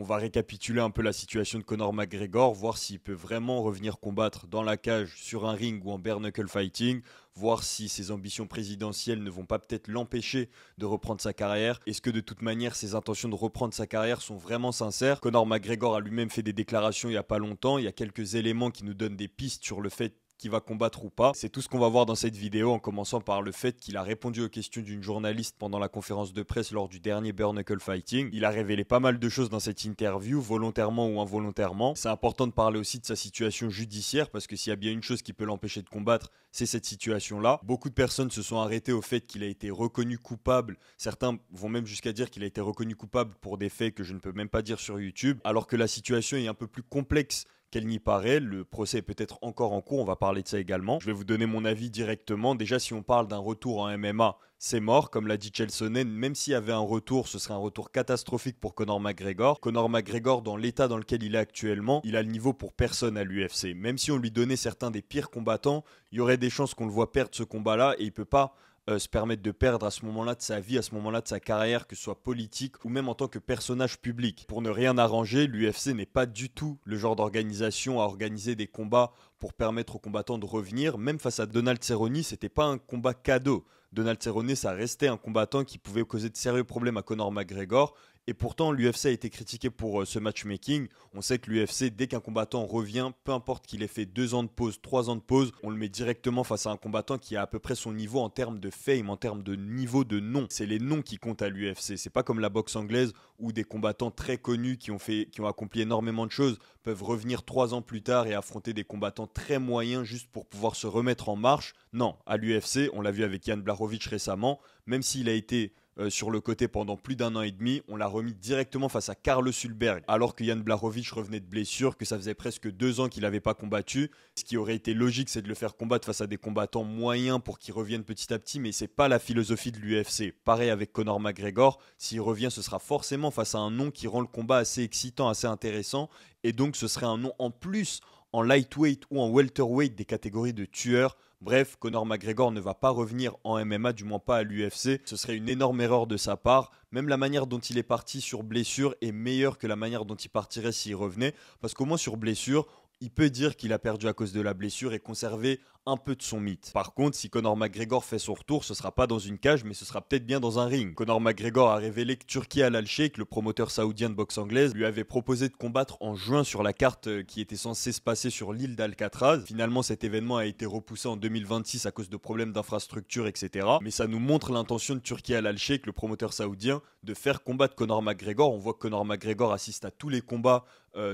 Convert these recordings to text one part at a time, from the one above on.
On va récapituler un peu la situation de Conor McGregor, voir s'il peut vraiment revenir combattre dans la cage, sur un ring ou en bare knuckle fighting, voir si ses ambitions présidentielles ne vont pas peut-être l'empêcher de reprendre sa carrière. Est-ce que de toute manière ses intentions de reprendre sa carrière sont vraiment sincères? Conor McGregor a lui-même fait des déclarations il n'y a pas longtemps, il y a quelques éléments qui nous donnent des pistes sur le fait qui va combattre ou pas. C'est tout ce qu'on va voir dans cette vidéo, en commençant par le fait qu'il a répondu aux questions d'une journaliste pendant la conférence de presse lors du dernier bare knuckle fighting. Il a révélé pas mal de choses dans cette interview, volontairement ou involontairement. C'est important de parler aussi de sa situation judiciaire, parce que s'il y a bien une chose qui peut l'empêcher de combattre, c'est cette situation-là. Beaucoup de personnes se sont arrêtées au fait qu'il a été reconnu coupable. Certains vont même jusqu'à dire qu'il a été reconnu coupable pour des faits que je ne peux même pas dire sur YouTube, alors que la situation est un peu plus complexe qu'elle n'y paraît. Le procès est peut-être encore en cours, on va parler de ça également. Je vais vous donner mon avis directement. Déjà, si on parle d'un retour en MMA, c'est mort. Comme l'a dit Chael Sonnen, même s'il y avait un retour, ce serait un retour catastrophique pour Conor McGregor. Conor McGregor, dans l'état dans lequel il est actuellement, il a le niveau pour personne à l'UFC. Même si on lui donnait certains des pires combattants, il y aurait des chances qu'on le voit perdre ce combat-là, et il peut pas se permettre de perdre à ce moment-là de sa vie, à ce moment-là de sa carrière, que ce soit politique ou même en tant que personnage public. Pour ne rien arranger, l'UFC n'est pas du tout le genre d'organisation à organiser des combats pour permettre aux combattants de revenir. Même face à Donald Cerrone, c'était pas un combat cadeau. Donald Cerrone, ça restait un combattant qui pouvait causer de sérieux problèmes à Conor McGregor. Et pourtant, l'UFC a été critiqué pour ce matchmaking. On sait que l'UFC, dès qu'un combattant revient, peu importe qu'il ait fait 2 ans de pause, 3 ans de pause, on le met directement face à un combattant qui a à peu près son niveau en termes de fame, en termes de niveau de nom. C'est les noms qui comptent à l'UFC. C'est pas comme la boxe anglaise où des combattants très connus qui ont accompli énormément de choses peuvent revenir 3 ans plus tard et affronter des combattants très moyens juste pour pouvoir se remettre en marche. Non, à l'UFC, on l'a vu avec Jan Blachowicz récemment, même s'il a été sur le côté pendant plus d'1 an et demi, on l'a remis directement face à Carlos Ulberg, alors que Jan Blachowicz revenait de blessure, que ça faisait presque 2 ans qu'il n'avait pas combattu. Ce qui aurait été logique, c'est de le faire combattre face à des combattants moyens pour qu'ils reviennent petit à petit, mais c'est pas la philosophie de l'UFC. Pareil avec Conor McGregor, s'il revient, ce sera forcément face à un nom qui rend le combat assez excitant, assez intéressant, et donc ce serait un nom en plus en lightweight ou en welterweight des catégories de tueurs. Bref, Conor McGregor ne va pas revenir en MMA, du moins pas à l'UFC. Ce serait une énorme erreur de sa part. Même la manière dont il est parti sur blessure est meilleure que la manière dont il partirait s'il revenait. Parce qu'au moins sur blessure, il peut dire qu'il a perdu à cause de la blessure et conserver un peu de son mythe. Par contre, si Conor McGregor fait son retour, ce sera pas dans une cage, mais ce sera peut-être bien dans un ring. Conor McGregor a révélé que Turki Al Sheikh, le promoteur saoudien de boxe anglaise, lui avait proposé de combattre en juin sur la carte qui était censée se passer sur l'île d'Alcatraz. Finalement, cet événement a été repoussé en 2026 à cause de problèmes d'infrastructure, etc. Mais ça nous montre l'intention de Turki Al Sheikh, le promoteur saoudien, de faire combattre Conor McGregor. On voit que Conor McGregor assiste à tous les combats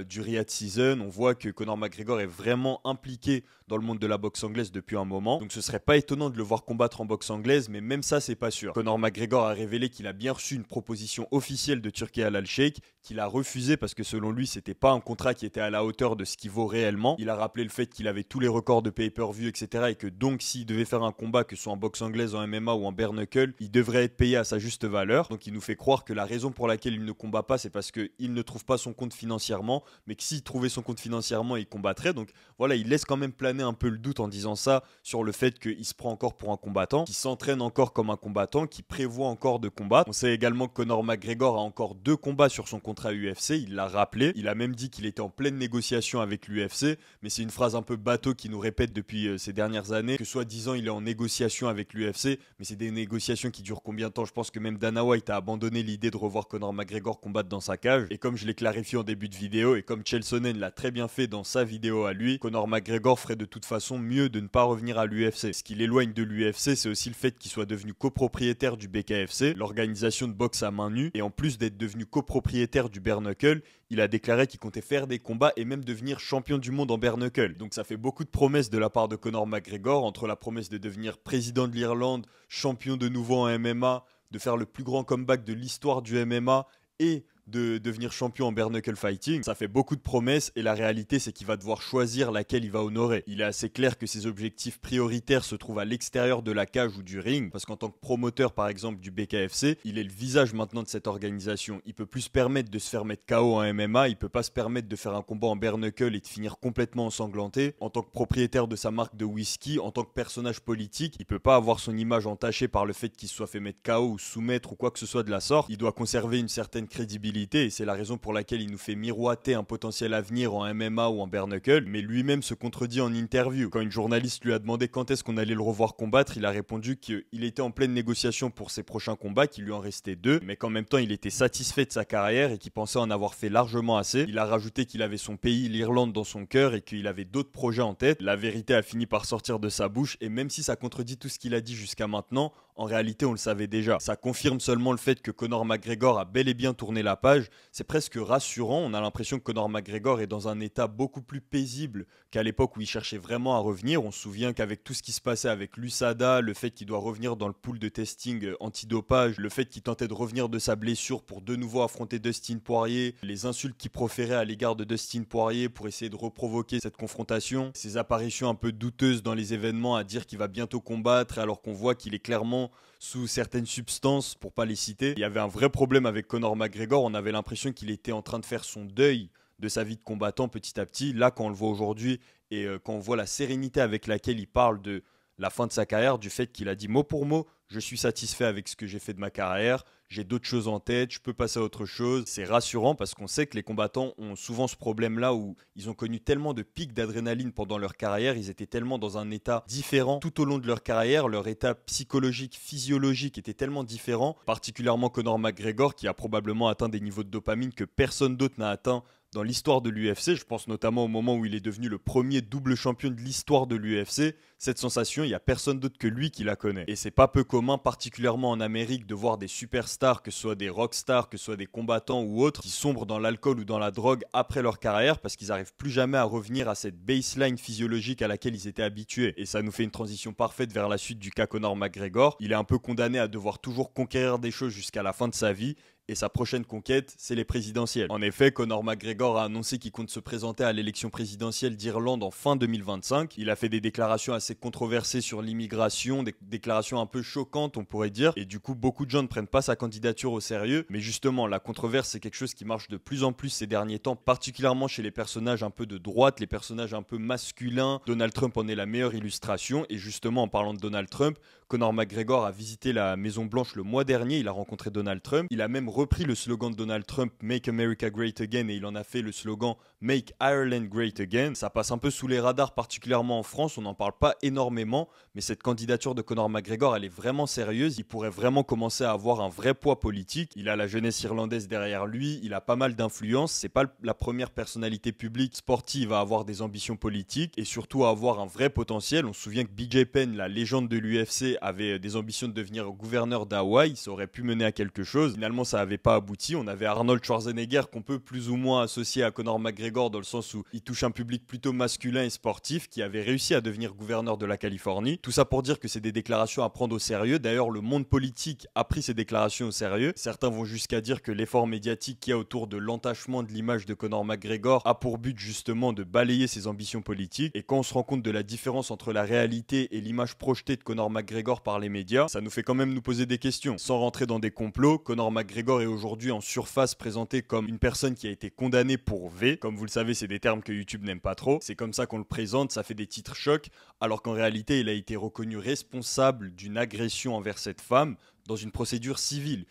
du Riyadh Season. On voit que Conor McGregor est vraiment impliqué dans le monde de la boxe anglaise depuis un moment. Donc ce serait pas étonnant de le voir combattre en boxe anglaise, mais même ça, c'est pas sûr. Conor McGregor a révélé qu'il a bien reçu une proposition officielle de Turki Al Sheikh, qu'il a refusé parce que selon lui, c'était pas un contrat qui était à la hauteur de ce qu'il vaut réellement. Il a rappelé le fait qu'il avait tous les records de pay-per-view, etc. et que donc s'il devait faire un combat, que ce soit en boxe anglaise, en MMA ou en bare knuckle, il devrait être payé à sa juste valeur. Donc il nous fait croire que la raison pour laquelle il ne combat pas, c'est parce qu'il ne trouve pas son compte financièrement, mais que s'il trouvait son compte financièrement, il combattrait. Donc voilà, il laisse quand même planer un peu le doute en disant ça sur le fait qu'il se prend encore pour un combattant, qu'il s'entraîne encore comme un combattant, qu'il prévoit encore de combattre. On sait également que Conor McGregor a encore 2 combats sur son contrat UFC, il l'a rappelé. Il a même dit qu'il était en pleine négociation avec l'UFC, mais c'est une phrase un peu bateau qui nous répète depuis ces dernières années, que soi-disant il est en négociation avec l'UFC, mais c'est des négociations qui durent combien de temps? Je pense que même Dana White a abandonné l'idée de revoir Conor McGregor combattre dans sa cage, et comme je l'ai clarifié en début de vidéo, et comme Chael Sonnen l'a très bien fait dans sa vidéo à lui, Conor McGregor ferait de toute façon mieux de ne pas revenir à l'UFC. Ce qui l'éloigne de l'UFC, c'est aussi le fait qu'il soit devenu copropriétaire du BKFC, l'organisation de boxe à main nue, et en plus d'être devenu copropriétaire du bare knuckle, il a déclaré qu'il comptait faire des combats et même devenir champion du monde en bare knuckle. Donc ça fait beaucoup de promesses de la part de Conor McGregor, entre la promesse de devenir président de l'Irlande, champion de nouveau en MMA, de faire le plus grand comeback de l'histoire du MMA et de devenir champion en bare knuckle fighting. Ça fait beaucoup de promesses et la réalité c'est qu'il va devoir choisir laquelle il va honorer. Il est assez clair que ses objectifs prioritaires se trouvent à l'extérieur de la cage ou du ring, parce qu'en tant que promoteur par exemple du BKFC, il est le visage maintenant de cette organisation. Il peut plus se permettre de se faire mettre KO en MMA, il peut pas se permettre de faire un combat en bare knuckle et de finir complètement ensanglanté. En tant que propriétaire de sa marque de whisky, en tant que personnage politique, il peut pas avoir son image entachée par le fait qu'il se soit fait mettre KO ou soumettre ou quoi que ce soit de la sorte. Il doit conserver une certaine crédibilité crédibilité et c'est la raison pour laquelle il nous fait miroiter un potentiel avenir en MMA ou en bare knuckle, mais lui-même se contredit en interview. Quand une journaliste lui a demandé quand est-ce qu'on allait le revoir combattre, il a répondu qu'il était en pleine négociation pour ses prochains combats, qu'il lui en restait 2, mais qu'en même temps il était satisfait de sa carrière et qu'il pensait en avoir fait largement assez. Il a rajouté qu'il avait son pays, l'Irlande, dans son cœur et qu'il avait d'autres projets en tête. La vérité a fini par sortir de sa bouche et même si ça contredit tout ce qu'il a dit jusqu'à maintenant, en réalité on le savait déjà. Ça confirme seulement le fait que Conor McGregor a bel et bien tourné la page. C'est presque rassurant, on a l'impression que Conor McGregor est dans un état beaucoup plus paisible qu'à l'époque où il cherchait vraiment à revenir. On se souvient qu'avec tout ce qui se passait avec l'USADA, le fait qu'il doit revenir dans le pool de testing antidopage, le fait qu'il tentait de revenir de sa blessure pour de nouveau affronter Dustin Poirier, les insultes qu'il proférait à l'égard de Dustin Poirier pour essayer de reprovoquer cette confrontation, ses apparitions un peu douteuses dans les événements à dire qu'il va bientôt combattre alors qu'on voit qu'il est clairement sous certaines substances, pour pas les citer. Il y avait un vrai problème avec Conor McGregor, on avait l'impression qu'il était en train de faire son deuil de sa vie de combattant petit à petit. Là, quand on le voit aujourd'hui et quand on voit la sérénité avec laquelle il parle de la fin de sa carrière, du fait qu'il a dit mot pour mot, je suis satisfait avec ce que j'ai fait de ma carrière, j'ai d'autres choses en tête, je peux passer à autre chose. C'est rassurant parce qu'on sait que les combattants ont souvent ce problème-là où ils ont connu tellement de pics d'adrénaline pendant leur carrière, ils étaient tellement dans un état différent tout au long de leur carrière, leur état psychologique, physiologique était tellement différent, particulièrement Conor McGregor qui a probablement atteint des niveaux de dopamine que personne d'autre n'a atteint dans l'histoire de l'UFC. Je pense notamment au moment où il est devenu le premier double champion de l'histoire de l'UFC. Cette sensation, il n'y a personne d'autre que lui qui la connaît. Et c'est pas peu commun, particulièrement en Amérique, de voir des superstars, que ce soit des rockstars, que ce soit des combattants ou autres, qui sombrent dans l'alcool ou dans la drogue après leur carrière parce qu'ils n'arrivent plus jamais à revenir à cette baseline physiologique à laquelle ils étaient habitués. Et ça nous fait une transition parfaite vers la suite du cas Conor McGregor. Il est un peu condamné à devoir toujours conquérir des choses jusqu'à la fin de sa vie. Et sa prochaine conquête, c'est les présidentielles. En effet, Conor McGregor a annoncé qu'il compte se présenter à l'élection présidentielle d'Irlande en fin 2025. Il a fait des déclarations assez controversées sur l'immigration, des déclarations un peu choquantes, on pourrait dire. Et du coup, beaucoup de gens ne prennent pas sa candidature au sérieux. Mais justement, la controverse, c'est quelque chose qui marche de plus en plus ces derniers temps, particulièrement chez les personnages un peu de droite, les personnages un peu masculins. Donald Trump en est la meilleure illustration. Et justement, en parlant de Donald Trump, Conor McGregor a visité la Maison Blanche le mois dernier. Il a rencontré Donald Trump. Il a même repris le slogan de Donald Trump, Make America Great Again, et il en a fait le slogan Make Ireland Great Again. Ça passe un peu sous les radars, particulièrement en France, on n'en parle pas énormément, mais cette candidature de Conor McGregor, elle est vraiment sérieuse. Il pourrait vraiment commencer à avoir un vrai poids politique. Il a la jeunesse irlandaise derrière lui, il a pas mal d'influence. C'est pas la première personnalité publique sportive à avoir des ambitions politiques et surtout à avoir un vrai potentiel. On se souvient que BJ Penn, la légende de l'UFC, avait des ambitions de devenir gouverneur d'Hawaï. Ça aurait pu mener à quelque chose. Finalement, ça avait pas abouti. On avait Arnold Schwarzenegger qu'on peut plus ou moins associer à Conor McGregor dans le sens où il touche un public plutôt masculin et sportif qui avait réussi à devenir gouverneur de la Californie. Tout ça pour dire que c'est des déclarations à prendre au sérieux. D'ailleurs, le monde politique a pris ces déclarations au sérieux. Certains vont jusqu'à dire que l'effort médiatique qu'il y a autour de l'entachement de l'image de Conor McGregor a pour but justement de balayer ses ambitions politiques. Et quand on se rend compte de la différence entre la réalité et l'image projetée de Conor McGregor par les médias, ça nous fait quand même nous poser des questions. Sans rentrer dans des complots, Conor McGregor est aujourd'hui en surface présenté comme une personne qui a été condamnée pour V. Comme vous le savez, c'est des termes que YouTube n'aime pas trop. C'est comme ça qu'on le présente, ça fait des titres chocs, alors qu'en réalité, il a été reconnu responsable d'une agression envers cette femme dans une procédure civile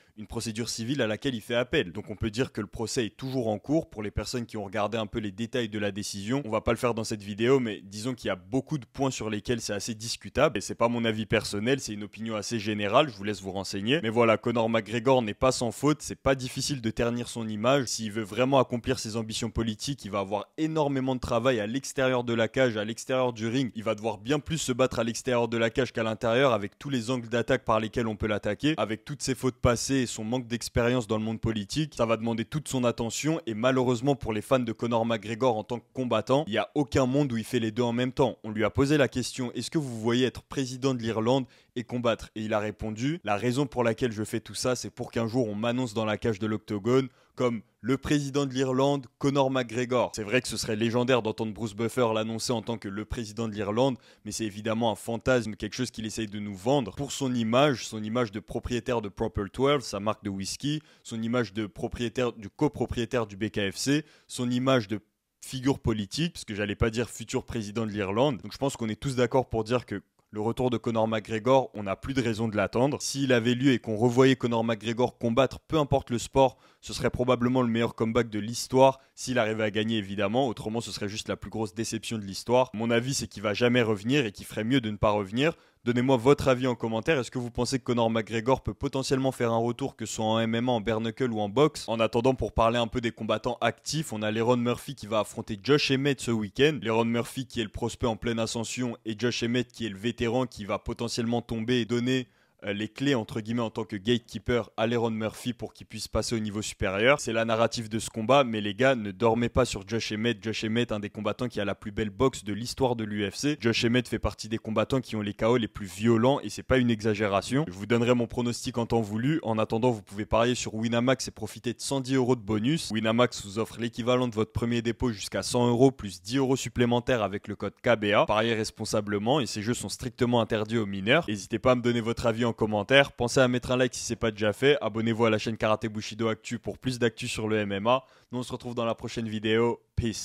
à laquelle il fait appel. Donc on peut dire que le procès est toujours en cours. Pour les personnes qui ont regardé un peu les détails de la décision, on va pas le faire dans cette vidéo, mais disons qu'il y a beaucoup de points sur lesquels c'est assez discutable, et c'est pas mon avis personnel, c'est une opinion assez générale, je vous laisse vous renseigner. Mais voilà, Conor McGregor n'est pas sans faute, c'est pas difficile de ternir son image. S'il veut vraiment accomplir ses ambitions politiques, il va avoir énormément de travail à l'extérieur de la cage, à l'extérieur du ring. Il va devoir bien plus se battre à l'extérieur de la cage qu'à l'intérieur, avec tous les angles d'attaque par lesquels on peut l'attaquer. Avec toutes ses fautes passées et son manque d'expérience dans le monde politique, ça va demander toute son attention et malheureusement pour les fans de Conor McGregor en tant que combattant, il n'y a aucun monde où il fait les deux en même temps. On lui a posé la question, est-ce que vous voyez être président de l'Irlande et combattre? Et il a répondu, la raison pour laquelle je fais tout ça, c'est pour qu'un jour on m'annonce dans la cage de l'octogone comme le président de l'Irlande, Conor McGregor. C'est vrai que ce serait légendaire d'entendre Bruce Buffer l'annoncer en tant que le président de l'Irlande, mais c'est évidemment un fantasme, quelque chose qu'il essaye de nous vendre pour son image de propriétaire de Proper 12, sa marque de whisky, son image de copropriétaire du BKFC, son image de figure politique, parce que j'allais pas dire futur président de l'Irlande. Donc je pense qu'on est tous d'accord pour dire que le retour de Conor McGregor, on n'a plus de raison de l'attendre. S'il avait lieu et qu'on revoyait Conor McGregor combattre, peu importe le sport, ce serait probablement le meilleur comeback de l'histoire, s'il arrivait à gagner évidemment, autrement ce serait juste la plus grosse déception de l'histoire. Mon avis c'est qu'il va jamais revenir et qu'il ferait mieux de ne pas revenir. Donnez-moi votre avis en commentaire, est-ce que vous pensez que Conor McGregor peut potentiellement faire un retour, que ce soit en MMA, en bare knuckle ou en boxe? En attendant, pour parler un peu des combattants actifs, on a Lerone Murphy qui va affronter Josh Emmett ce week-end. Lerone Murphy qui est le prospect en pleine ascension et Josh Emmett qui est le vétéran qui va potentiellement tomber et donner les clés entre guillemets en tant que gatekeeper à Lerone Murphy pour qu'il puisse passer au niveau supérieur. C'est la narrative de ce combat, mais les gars, ne dormez pas sur Josh Emmett. Josh Emmett, un des combattants qui a la plus belle boxe de l'histoire de l'UFC. Josh Emmett fait partie des combattants qui ont les KO les plus violents et c'est pas une exagération. Je vous donnerai mon pronostic en temps voulu. En attendant, vous pouvez parier sur Winamax et profiter de 110 € de bonus. Winamax vous offre l'équivalent de votre premier dépôt jusqu'à 100 € plus 10 € supplémentaires avec le code KBA. Pariez responsablement et ces jeux sont strictement interdits aux mineurs. N'hésitez pas à me donner votre avis en commentaire. Pensez à mettre un like si ce n'est pas déjà fait. Abonnez-vous à la chaîne Karaté Bushido Actu pour plus d'actu sur le MMA. Nous on se retrouve dans la prochaine vidéo. Peace.